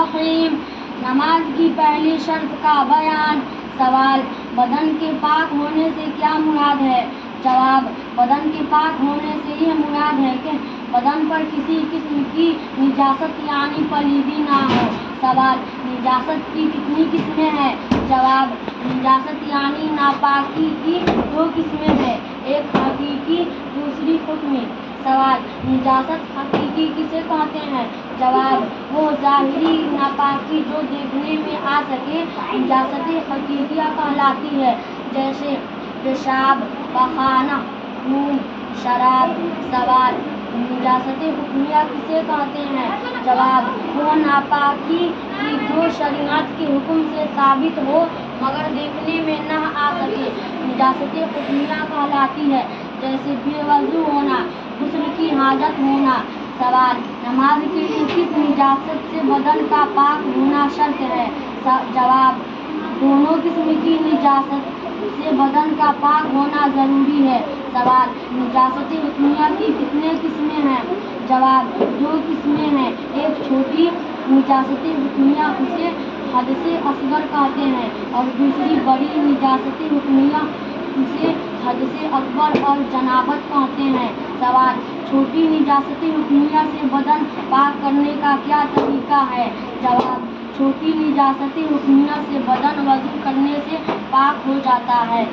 الرحیم۔ نماز کی پہلی شرط کا بیان۔ سوال: بدن کے پاک ہونے سے کیا مراد ہے؟ جواب: بدن کے پاک ہونے سے یہ مراد ہے کہ بدن پر کسی قسم کی نجاست یعنی پلیدی نہ ہو۔ سوال: نجاست کی کتنی قسمیں ہیں؟ جواب: نجاست یعنی ناپاکی کی دو قسمیں ہیں، ایک حقیقی، دوسری حکمی۔ سوال: نجاست حقیقی کسے کہتے ہیں؟ جواب: وہ ظاہری ناپاکی جو دیکھنے میں آ سکے نجاست حقیقیہ کہلاتی ہے، جیسے پیشاب، پخانہ، خون، شراب۔ سوال: نجاست حکمیہ کسے کہتے ہیں؟ جواب: وہ ناپاکی کی جو شریعت کے حکم سے ثابت ہو مگر دیکھنے میں نہ آ سکے نجاست حکمیہ کہلاتی ہے، جیسے بے وضو ہونا، غسل کی حاجت ہونا۔ سوال: نماز کے لیے کس نجاست سے بدن کا پاک ہونا شرط ہے؟ جواب: دونوں قسم کی نجاست سے بدن کا پاک ہونا ضروری ہے۔ سوال: نجاست حکمیہ کی کتنے قسمیں ہیں؟ جواب: دو قسمیں ہیں، ایک چھوٹی نجاست حکمیہ اسے حدث اصغر کہتے ہیں اور دوسری بڑی نجاست حکمیہ اسے حدث اکبر اور جنابت کہتے ہیں۔ سوال: چھوٹی نجاست حکمیہ سے بدن پاک کرنے کا کیا طریقہ ہے؟ جواب: چھوٹی نجاست حکمیہ سے بدن وضو کرنے سے پاک ہو جاتا ہے۔